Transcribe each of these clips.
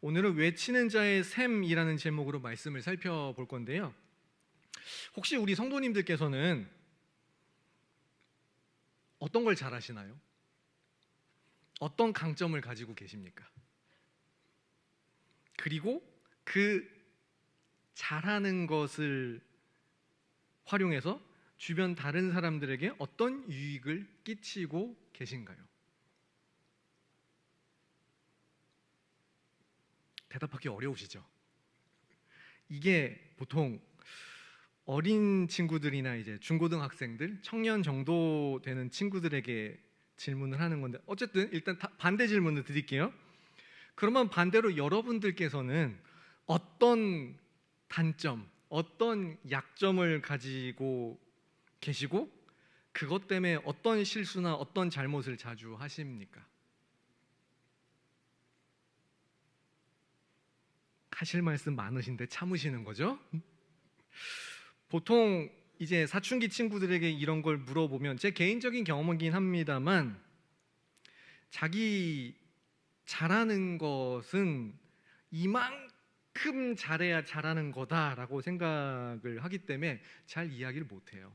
오늘은 외치는 자의 셈이라는 제목으로 말씀을 살펴볼 건데요. 혹시 우리 성도님들께서는 어떤 걸 잘하시나요? 어떤 강점을 가지고 계십니까? 그리고 그 잘하는 것을 활용해서 주변 다른 사람들에게 어떤 유익을 끼치고 계신가요? 대답하기 어려우시죠? 이게 보통 어린 친구들이나 이제 중고등학생들, 청년 정도 되는 친구들에게 질문을 하는 건데, 어쨌든 일단 반대 질문을 드릴게요. 그러면 반대로 여러분들께서는 어떤 단점, 어떤 약점을 가지고 계시고 그것 때문에 어떤 실수나 어떤 잘못을 자주 하십니까? 하실 말씀 많으신데 참으시는 거죠? 보통 이제 사춘기 친구들에게 이런 걸 물어보면, 제 개인적인 경험이긴 합니다만, 자기 잘하는 것은 이만큼 잘해야 잘하는 거다라고 생각을 하기 때문에 잘 이야기를 못해요.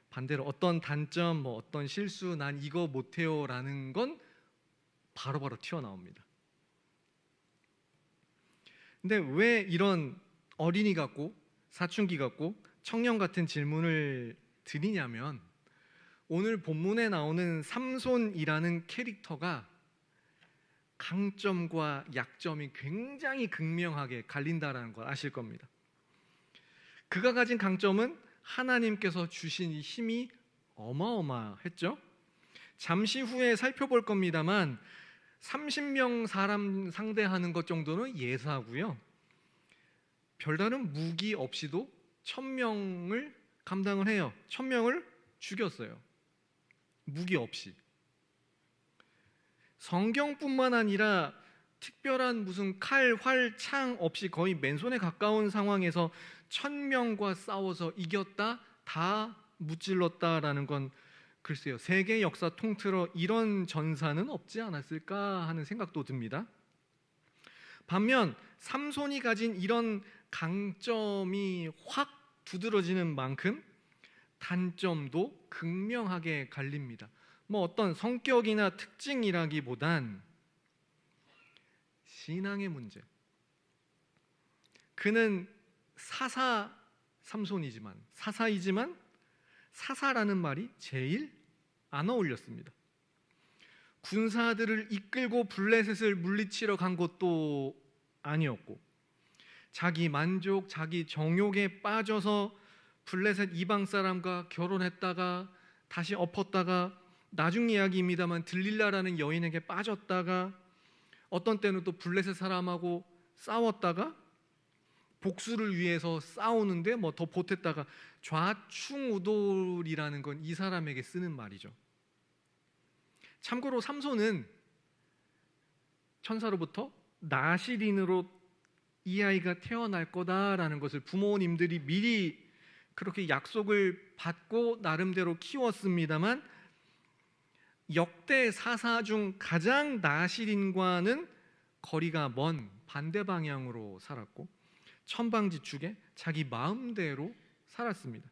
반대로 어떤 단점, 어떤 실수, 난 이거 못해요 라는 건 바로바로 튀어나옵니다. 근데 왜 이런 어린이 같고 사춘기 같고 청년 같은 질문을 드리냐면, 오늘 본문에 나오는 삼손이라는 캐릭터가 강점과 약점이 굉장히 극명하게 갈린다라는 걸 아실 겁니다. 그가 가진 강점은 하나님께서 주신 힘이 어마어마했죠. 잠시 후에 살펴볼 겁니다만 30명 사람 상대하는 것 정도는 예사고요. 별다른 무기 없이도 1000명을 감당을 해요. 1000명을 죽였어요. 무기 없이. 성경뿐만 아니라 특별한 무슨 칼, 활, 창 없이 거의 맨손에 가까운 상황에서 1000명과 싸워서 이겼다, 다 무찔렀다라는 건 글쎄요, 세계 역사 통틀어 이런 전사는 없지 않았을까 하는 생각도 듭니다. 반면 삼손이 가진 이런 강점이 확 두드러지는 만큼 단점도 극명하게 갈립니다. 어떤 성격이나 특징이라기보단 신앙의 문제. 그는 삼손이지만 사사이지만 사사라는 말이 제일 안 어울렸습니다. 군사들을 이끌고 블레셋을 물리치러 간 것도 아니었고, 자기 만족, 자기 정욕에 빠져서 블레셋 이방 사람과 결혼했다가 다시 엎었다가, 나중 이야기입니다만 들릴라라는 여인에게 빠졌다가, 어떤 때는 또 블레셋 사람하고 싸웠다가 복수를 위해서 싸우는데 더 보탰다가, 좌충우돌이라는 건 이 사람에게 쓰는 말이죠. 참고로 삼손은 천사로부터 나실인으로 이 아이가 태어날 거다라는 것을 부모님들이 미리 그렇게 약속을 받고 나름대로 키웠습니다만, 역대 사사 중 가장 나실인과는 거리가 먼 반대 방향으로 살았고 천방지축에 자기 마음대로 살았습니다.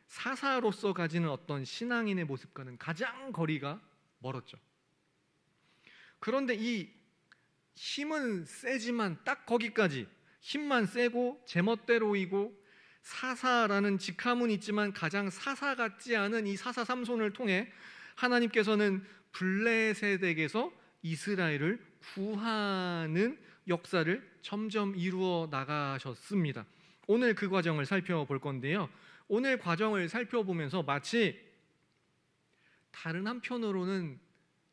사사로서 가지는 어떤 신앙인의 모습과는 가장 거리가 멀었죠. 그런데 이 힘은 세지만 딱 거기까지, 힘만 세고 제멋대로이고 사사라는 직함은 있지만 가장 사사 같지 않은 이 사사 삼손을 통해 하나님께서는 블레셋에게서 이스라엘을 구하는 역사를 점점 이루어 나가셨습니다. 오늘 그 과정을 살펴볼 건데요, 오늘 과정을 살펴보면서 마치 다른 한편으로는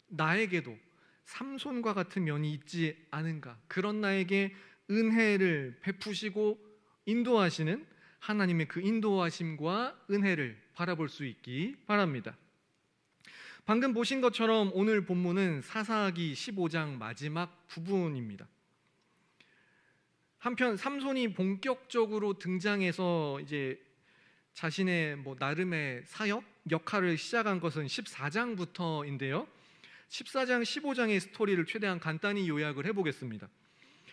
나에게도 삼손과 같은 면이 있지 않은가, 그런 나에게 은혜를 베푸시고 인도하시는 하나님의 그 인도하심과 은혜를 바라볼 수 있기 바랍니다. 방금 보신 것처럼 오늘 본문은 사사기 15장 마지막 부분입니다. 한편 삼손이 본격적으로 등장해서 이제 자신의 나름의 사역, 역할을 시작한 것은 14장부터인데요 14장 15장의 스토리를 최대한 간단히 요약을 해보겠습니다.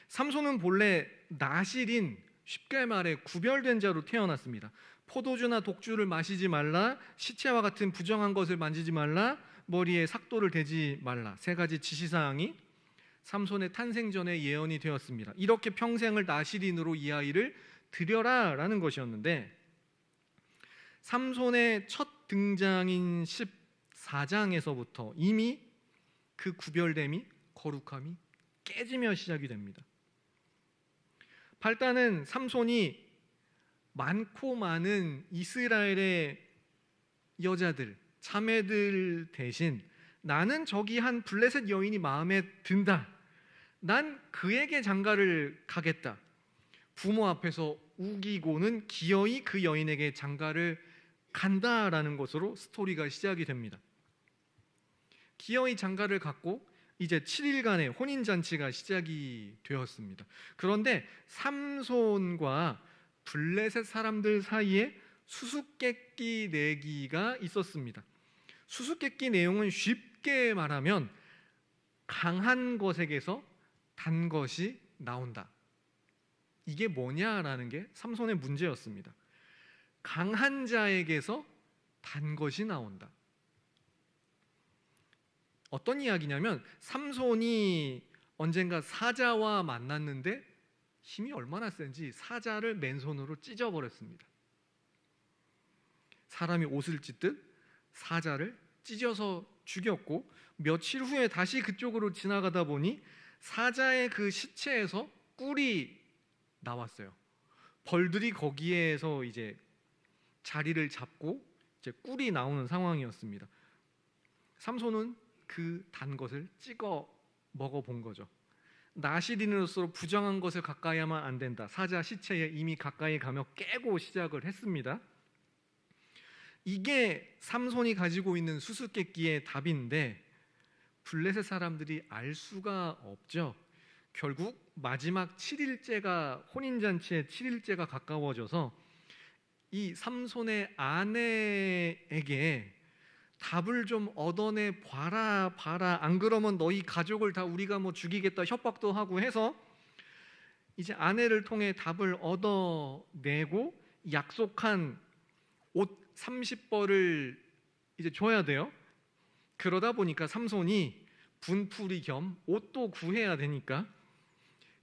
삼손은 본래 나실인, 쉽게 말해 구별된 자로 태어났습니다. 포도주나 독주를 마시지 말라, 시체와 같은 부정한 것을 만지지 말라, 머리에 삭도를 대지 말라, 3가지 지시사항이 삼손의 탄생 전에 예언이 되었습니다. 이렇게 평생을 나실인으로 이 아이를 드려라 라는 것이었는데, 삼손의 첫 등장인 14장에서부터 이미 그 구별됨이, 거룩함이 깨지며 시작이 됩니다. 발단은 삼손이 많고 많은 이스라엘의 여자들, 자매들 대신 나는 저기 한 블레셋 여인이 마음에 든다, 난 그에게 장가를 가겠다, 부모 앞에서 우기고는 기어이 그 여인에게 장가를 간다라는 것으로 스토리가 시작이 됩니다. 기어이 장가를 갔고 이제 7일간의 혼인잔치가 시작이 되었습니다. 그런데 삼손과 블레셋 사람들 사이에 수수께끼 내기가 있었습니다. 수수께끼 내용은 쉽게 말하면 강한 것에게서 단 것이 나온다, 이게 뭐냐라는 게 삼손의 문제였습니다. 강한 자에게서 단 것이 나온다. 어떤 이야기냐면, 삼손이 언젠가 사자와 만났는데 힘이 얼마나 센지 사자를 맨손으로 찢어버렸습니다. 사람이 옷을 찢듯 사자를 찢어서 죽였고, 며칠 후에 다시 그쪽으로 지나가다 보니 사자의 그 시체에서 꿀이 나왔어요. 벌들이 거기에서 이제 자리를 잡고 이제 꿀이 나오는 상황이었습니다. 삼손은 그 단 것을 찍어 먹어본 거죠. 나실인으로서 부정한 것을 가까이 하면 안 된다, 사자 시체에 이미 가까이 가며 깨고 시작을 했습니다. 이게 삼손이 가지고 있는 수수께끼의 답인데, 블레셋 사람들이 알 수가 없죠. 결국 마지막 7일째가, 혼인잔치의 7일째가 가까워져서 이 삼손의 아내에게 답을 좀 얻어내 봐라, 안 그러면 너희 가족을 다 우리가 뭐 죽이겠다 협박도 하고 해서 이제 아내를 통해 답을 얻어내고 약속한 옷 30벌을 이제 줘야 돼요. 그러다 보니까 삼손이 분풀이 겸 옷도 구해야 되니까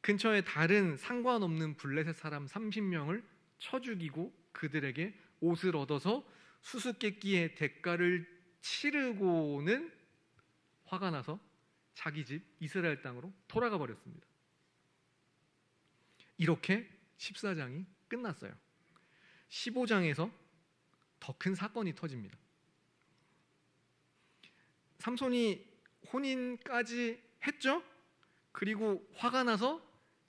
근처에 다른 상관없는 블레셋 사람 30명을 쳐 죽이고 그들에게 옷을 얻어서 수수께끼의 대가를 치르고는 화가 나서 자기 집 이스라엘 땅으로 돌아가 버렸습니다. 이렇게 14장이 끝났어요. 15장에서 더 큰 사건이 터집니다. 삼손이 혼인까지 했죠? 그리고 화가 나서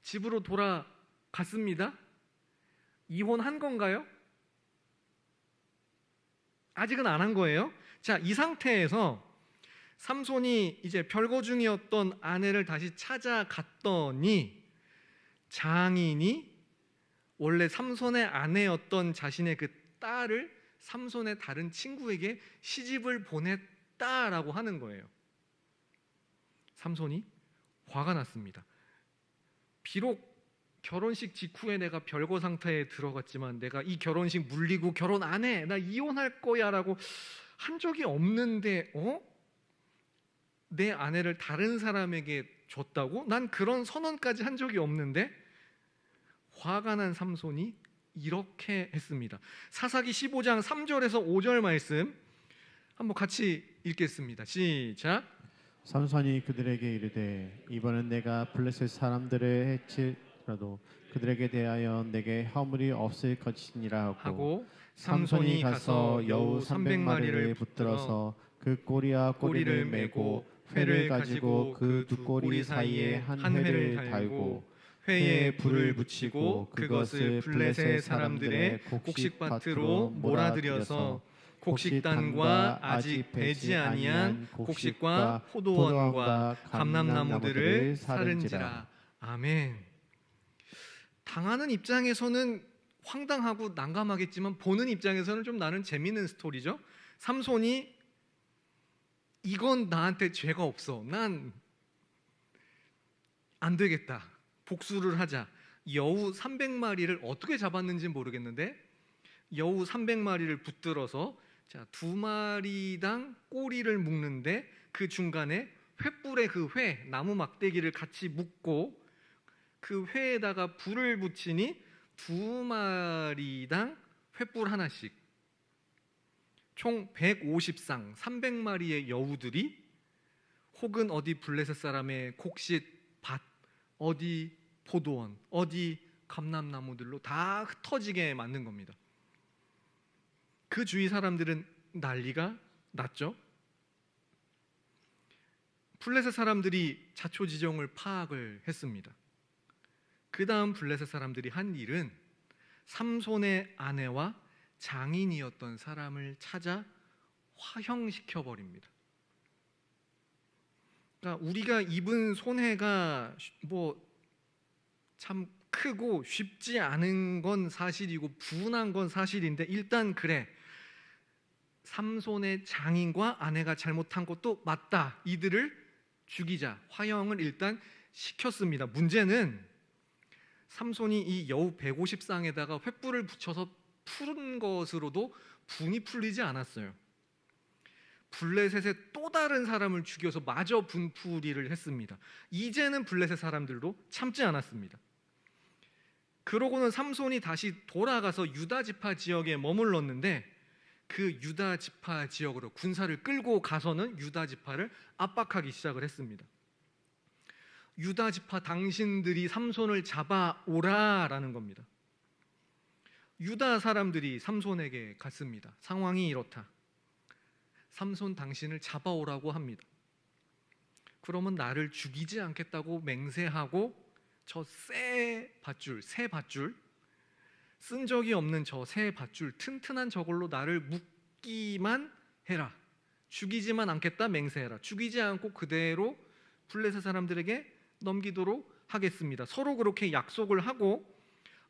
집으로 돌아갔습니다. 이혼한 건가요? 아직은 안 한 거예요. 자, 이 상태에서 삼손이 이제 별거 중이었던 아내를 다시 찾아갔더니 장인이 원래 삼손의 아내였던 자신의 그 딸을 삼손의 다른 친구에게 시집을 보냈다라고 하는 거예요. 삼손이 화가 났습니다. 비록 결혼식 직후에 내가 별거 상태에 들어갔지만 내가 이 결혼식 물리고 결혼 안 해, 나 이혼할 거야 라고 한 적이 없는데 내 아내를 다른 사람에게 줬다고? 난 그런 선언까지 한 적이 없는데? 화가 난 삼손이 이렇게 했습니다. 사사기 15장 3절에서 5절 말씀 한번 같이 읽겠습니다. 시작. 삼손이 그들에게 이르되 이번엔 내가 블레셋 사람들을 해칠라도 그들에게 대하여 내게 허물이 없을 것이니라 하고 삼손이 가서 여우 300마리를 붙들어서 그 꼬리와 꼬리를 메고 회를 가지고 그 두 꼬리 사이에 한 회를 달고 회에 불을 붙이고 그것을 블레셋 사람들의 곡식밭으로 몰아들여서 곡식단과 아직 배지 아니한 곡식과 포도원과 감람나무들을 사른지라. 아멘. 당하는 입장에서는 황당하고 난감하겠지만 보는 입장에서는 좀 나는 재미있는 스토리죠. 삼손이 이건 나한테 죄가 없어. 난 안 되겠다. 복수를 하자. 여우 300마리를 어떻게 잡았는지 모르겠는데 여우 300마리를 붙들어서 자, 2마리당 꼬리를 묶는데 그 중간에 횃불에 그 회, 나무 막대기를 같이 묶고 그 회에다가 불을 붙이니 2마리당 횃불 하나씩 총 150쌍 300마리의 여우들이 혹은 어디 블레셋 사람의 곡식 밭, 어디 포도원, 어디 감람나무들로 다 흩어지게 만든 겁니다. 그 주위 사람들은 난리가 났죠. 블레셋 사람들이 자초지종을 파악을 했습니다. 그 다음 블레셋 사람들이 한 일은 삼손의 아내와 장인이었던 사람을 찾아 화형시켜 버립니다. 그러니까 우리가 입은 손해가 뭐 참 크고 쉽지 않은 건 사실이고 분한 건 사실인데 일단 그래, 삼손의 장인과 아내가 잘못한 것도 맞다. 이들을 죽이자. 화형을 일단 시켰습니다. 문제는 삼손이 이 여우 150쌍에다가 횃불을 붙여서 푸른 것으로도 분이 풀리지 않았어요. 블레셋의 또 다른 사람을 죽여서 마저 분풀이를 했습니다. 이제는 블레셋 사람들도 참지 않았습니다. 그러고는 삼손이 다시 돌아가서 유다 지파 지역에 머물렀는데 그 유다 지파 지역으로 군사를 끌고 가서는 유다 지파를 압박하기 시작을 했습니다. 유다 지파 당신들이 삼손을 잡아오라라는 겁니다. 유다 사람들이 삼손에게 갔습니다. 상황이 이렇다. 삼손 당신을 잡아오라고 합니다. 그러면 나를 죽이지 않겠다고 맹세하고 저 새 밧줄 쓴 적이 없는 저 새 밧줄 튼튼한 저걸로 나를 묶기만 해라. 죽이지만 않겠다 맹세해라. 죽이지 않고 그대로 블레셋 사람들에게 넘기도록 하겠습니다. 서로 그렇게 약속을 하고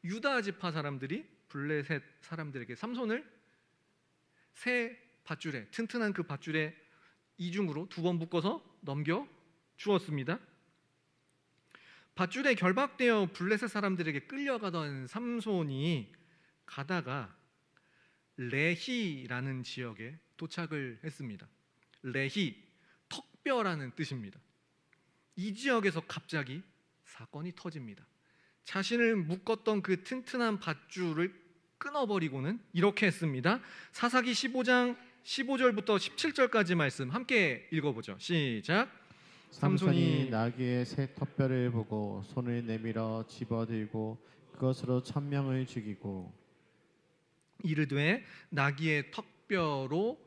유다 지파 사람들이 블레셋 사람들에게 삼손을 새 밧줄에, 튼튼한 그 밧줄에 이중으로 2번 묶어서 넘겨 주었습니다. 밧줄에 결박되어 블레셋 사람들에게 끌려가던 삼손이 가다가 레히라는 지역에 도착을 했습니다. 레히, 턱뼈라는 뜻입니다. 이 지역에서 갑자기 사건이 터집니다. 자신을 묶었던 그 튼튼한 밧줄을 끊어버리고는 이렇게 했습니다. 사사기 15장 15절부터 17절까지 말씀 함께 읽어보죠. 시작. 삼손이 나귀의 새 턱뼈를 보고 손을 내밀어 집어들고 그것으로 1000명을 죽이고 이르되 나귀의 턱뼈로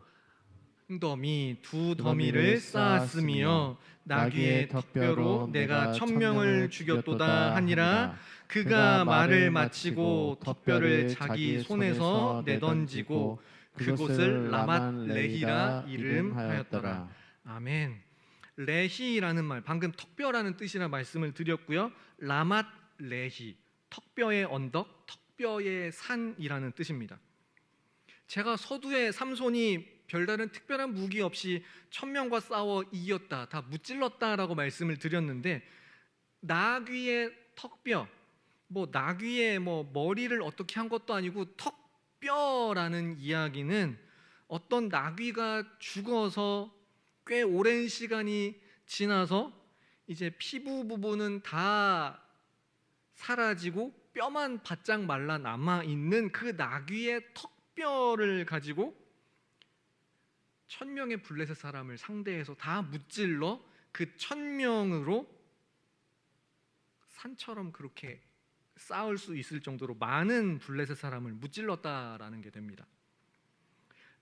웅더미 2더미를 쌓았으며 나귀의 턱뼈로 내가 1000명을 죽였도다 하니라. 그가 말을 마치고 턱뼈를 자기 손에서 내던지고 그곳을 라맛 레히라 이름하였더라. 아멘. 레히라는 말, 방금 턱뼈라는 뜻이라 말씀을 드렸고요. 라맛 레히, 턱뼈의 언덕, 턱뼈의 산이라는 뜻입니다. 제가 서두에 삼손이 별다른 특별한 무기 없이 1000명과 싸워 이겼다, 다 무찔렀다라고 말씀을 드렸는데 나귀의 턱뼈, 뭐 나귀의 머리를 어떻게 한 것도 아니고 턱뼈라는 이야기는 어떤 나귀가 죽어서 꽤 오랜 시간이 지나서 이제 피부 부분은 다 사라지고 뼈만 바짝 말라 남아 있는 그 나귀의 턱뼈를 가지고 1000명의 블레셋 사람을 상대해서 다 무찔러 그 1000명으로 산처럼 그렇게 쌓을 수 있을 정도로 많은 블레셋 사람을 무찔렀다라는 게 됩니다.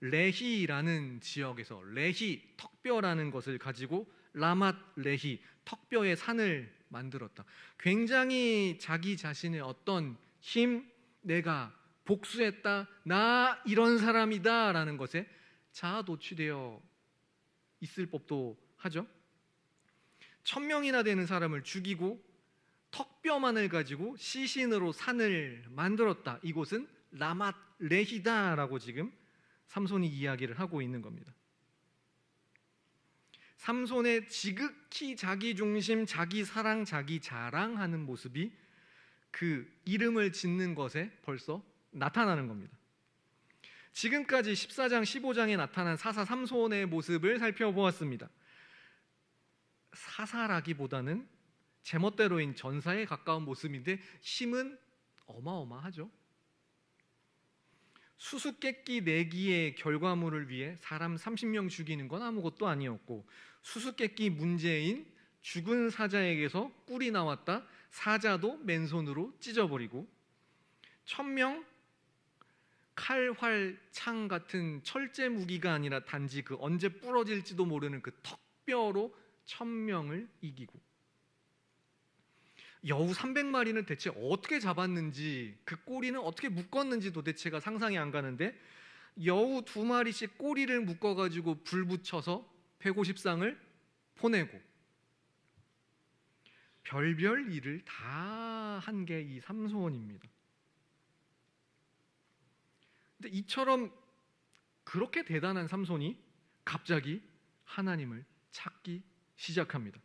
레히라는 지역에서 레히, 턱뼈라는 것을 가지고 라맛 레히, 턱뼈의 산을 만들었다. 굉장히 자기 자신의 어떤 힘, 내가 복수했다, 나 이런 사람이다 라는 것에 자아 도취되어 있을 법도 하죠. 1000명이나 되는 사람을 죽이고 턱뼈만을 가지고 시신으로 산을 만들었다. 이곳은 라맛 레히다라고 지금 삼손이 이야기를 하고 있는 겁니다. 삼손의 지극히 자기 중심, 자기 사랑, 자기 자랑하는 모습이 그 이름을 짓는 것에 벌써 나타나는 겁니다. 지금까지 14장, 15장에 나타난 사사 삼손의 모습을 살펴보았습니다. 사사라기보다는 제멋대로인 전사에 가까운 모습인데 힘은 어마어마하죠. 수수께끼 내기의 결과물을 위해 사람 30명 죽이는 건 아무것도 아니었고, 수수께끼 문제인 죽은 사자에게서 꿀이 나왔다, 사자도 맨손으로 찢어버리고, 1000명 칼, 활, 창 같은 철제 무기가 아니라 단지 그 언제 부러질지도 모르는 그 턱뼈로 1000명을 이기고, 여우 300마리는 대체 어떻게 잡았는지, 그 꼬리는 어떻게 묶었는지 도대체가 상상이 안 가는데, 여우 2마리씩 꼬리를 묶어가지고 불 붙여서 150쌍을 보내고, 별별 일을 다 한 게 이 삼손입니다. 근데 이처럼 그렇게 대단한 삼손이 갑자기 하나님을 찾기 시작합니다.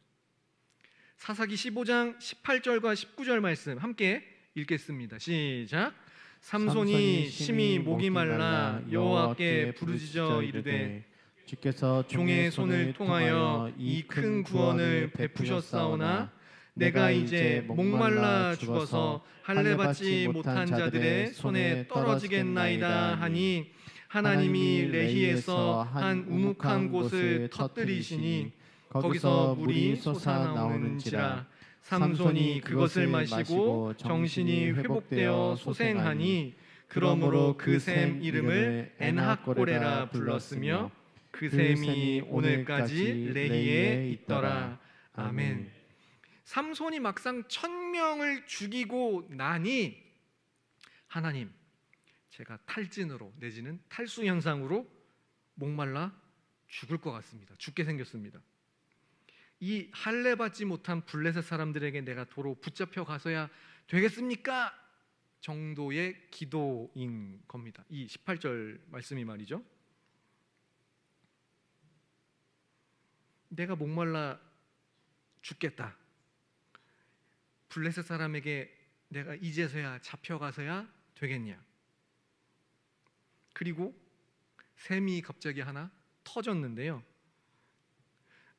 사사기 15장 18절과 19절 말씀 함께 읽겠습니다. 시작. 삼손이 심히 목이 말라 여호와께 부르짖어 이르되 주께서 종의 손을 통하여 이 큰 구원을 베푸셨사오나 내가 이제 목말라 죽어서 할례 받지 못한 자들의 손에 떨어지겠나이다 하니, 하나님이 레히에서 한 우묵한 곳을 터뜨리시니 거기서 물이 솟아나오는지라. 삼손이 그것을 마시고 정신이 회복되어 소생하니, 그러므로 그 샘 이름을 엔하꼬레라 불렀으며 그 샘이 오늘까지 레히에 있더라. 아멘. 삼손이 막상 1000명을 죽이고 나니 하나님, 제가 탈진으로 내지는 탈수 현상으로 목말라 죽을 것 같습니다. 죽게 생겼습니다. 이 할례 받지 못한 블레셋 사람들에게 내가 도로 붙잡혀 가서야 되겠습니까? 정도의 기도인 겁니다. 이 18절 말씀이 말이죠. 내가 목말라 죽겠다. 블레셋 사람에게 내가 이제서야 잡혀가서야 되겠냐. 그리고 샘이 갑자기 하나 터졌는데요.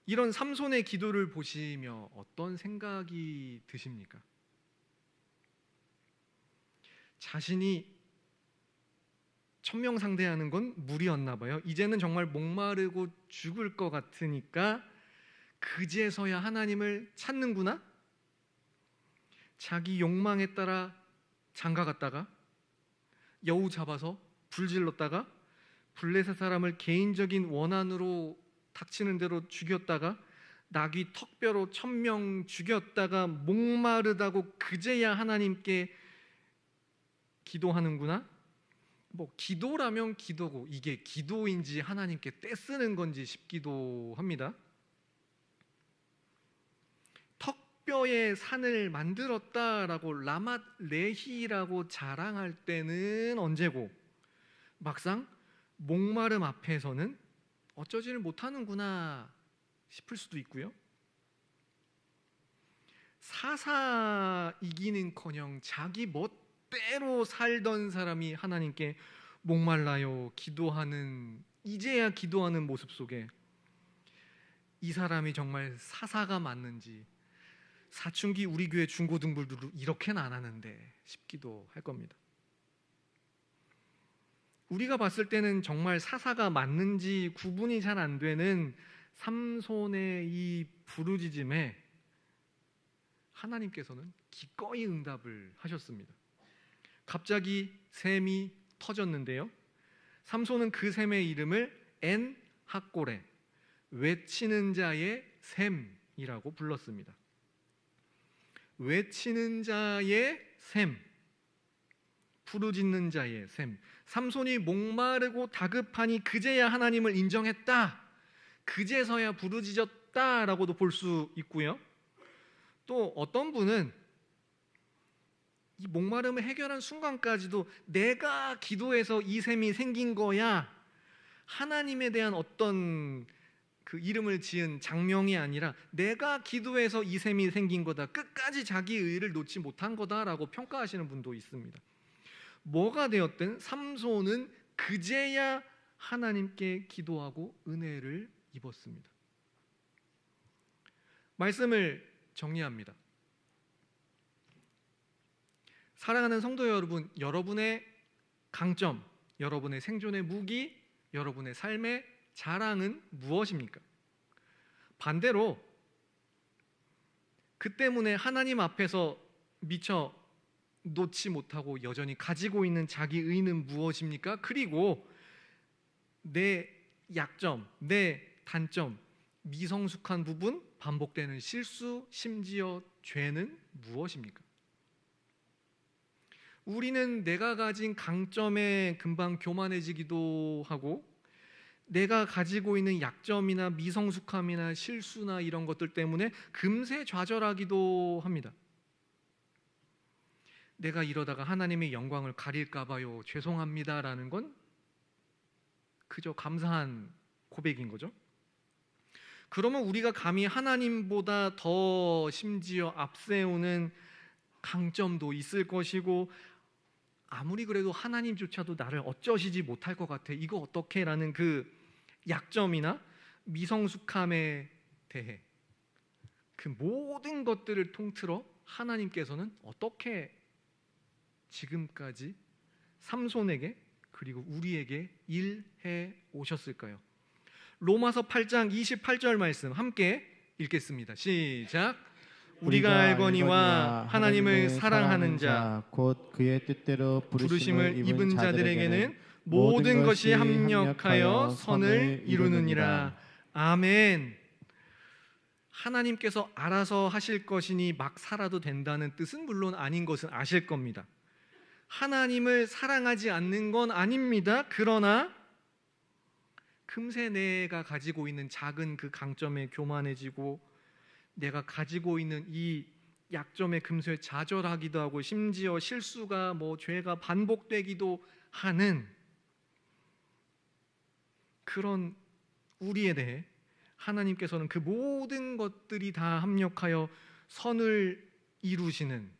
이런 삼손의 기도를 보시며 어떤 생각이 드십니까? 자신이 1000명 상대하는 건 무리였나 봐요. 이제는 정말 목마르고 죽을 것 같으니까 그제서야 하나님을 찾는구나. 자기 욕망에 따라 장가갔다가 여우 잡아서 불질렀다가 블레셋 사람을 개인적인 원한으로 닥치는 대로 죽였다가 나귀 턱뼈로 1000명 죽였다가 목마르다고 그제야 하나님께 기도하는구나. 뭐 기도라면 기도고 이게 기도인지 하나님께 떼쓰는 건지 싶기도 합니다. 턱뼈의 산을 만들었다라고 라맛 레히라고 자랑할 때는 언제고, 막상 목마름 앞에서는 어쩌지를 못하는구나 싶을 수도 있고요. 사사이기는커녕 자기 멋대로 살던 사람이 하나님께 목말라요 기도하는, 이제야 기도하는 모습 속에 이 사람이 정말 사사가 맞는지, 사춘기 우리 교회 중고등부들도 이렇게는 안 하는데 싶기도 할 겁니다. 우리가 봤을 때는 정말 사사가 맞는지 구분이 잘 안 되는 삼손의 이 부르짖음에 하나님께서는 기꺼이 응답을 하셨습니다. 갑자기 샘이 터졌는데요. 삼손은 그 샘의 이름을 엔 학고레, 외치는 자의 샘이라고 불렀습니다. 외치는 자의 샘, 부르짖는 자의 샘. 삼손이 목마르고 다급하니 그제야 하나님을 인정했다, 그제서야 부르짖었다라고도 볼 수 있고요. 또 어떤 분은 이 목마름을 해결한 순간까지도 내가 기도해서 이 샘이 생긴 거야, 하나님에 대한 어떤 그 이름을 지은 장명이 아니라 내가 기도해서 이 셈이 생긴 거다, 끝까지 자기 의를 놓지 못한 거다라고 평가하시는 분도 있습니다. 뭐가 되었든 삼손은 그제야 하나님께 기도하고 은혜를 입었습니다. 말씀을 정리합니다. 사랑하는 성도 여러분, 여러분의 강점, 여러분의 생존의 무기, 여러분의 삶의 자랑은 무엇입니까? 반대로 그 때문에 하나님 앞에서 미처 놓지 못하고 여전히 가지고 있는 자기 의는 무엇입니까? 그리고 내 약점, 내 단점, 미성숙한 부분, 반복되는 실수, 심지어 죄는 무엇입니까? 우리는 내가 가진 강점에 금방 교만해지기도 하고, 내가 가지고 있는 약점이나 미성숙함이나 실수나 이런 것들 때문에 금세 좌절하기도 합니다. 내가 이러다가 하나님의 영광을 가릴까 봐요, 죄송합니다라는 건 그저 감사한 고백인 거죠. 그러면 우리가 감히 하나님보다 더 심지어 앞세우는 강점도 있을 것이고, 아무리 그래도 하나님조차도 나를 어쩌시지 못할 것 같아, 이거 어떻게? 라는 그 약점이나 미성숙함에 대해 그 모든 것들을 통틀어 하나님께서는 어떻게 지금까지 삼손에게 그리고 우리에게 일해 오셨을까요? 로마서 8장 28절 말씀 함께 읽겠습니다. 시작. 우리가 알거니와 하나님을 사랑하는 자 곧 그의 뜻대로 부르심을 입은 자들에게는 모든 것이 합력하여 선을 이루느니라. 아멘. 하나님께서 알아서 하실 것이니 막 살아도 된다는 뜻은 물론 아닌 것은 아실 겁니다. 하나님을 사랑하지 않는 건 아닙니다. 그러나 금세 내가 가지고 있는 작은 그 강점에 교만해지고, 내가 가지고 있는 이 약점에 금세 좌절하기도 하고, 심지어 실수가 죄가 반복되기도 하는 그런 우리에 대해 하나님께서는 그 모든 것들이 다 합력하여 선을 이루시는,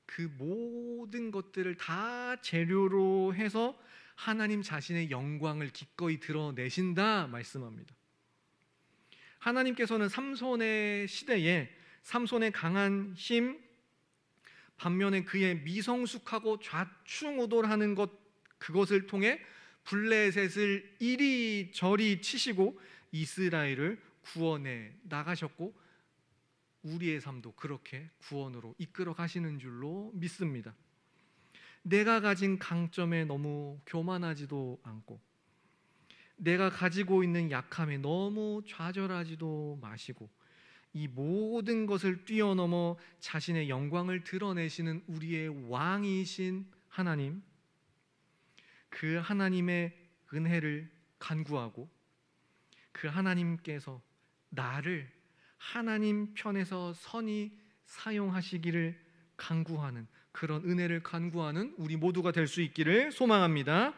그 모든 것들을 다 재료로 해서 하나님 자신의 영광을 기꺼이 드러내신다 말씀합니다. 하나님께서는 삼손의 시대에 삼손의 강한 힘, 반면에 그의 미성숙하고 좌충우돌하는 것, 그것을 통해 블레셋을 이리저리 치시고 이스라엘을 구원해 나가셨고, 우리의 삶도 그렇게 구원으로 이끌어 가시는 줄로 믿습니다. 내가 가진 강점에 너무 교만하지도 않고, 내가 가지고 있는 약함에 너무 좌절하지도 마시고, 이 모든 것을 뛰어넘어 자신의 영광을 드러내시는 우리의 왕이신 하나님, 그 하나님의 은혜를 간구하고, 그 하나님께서 나를 하나님 편에서 선히 사용하시기를 간구하는, 그런 은혜를 간구하는 우리 모두가 될 수 있기를 소망합니다.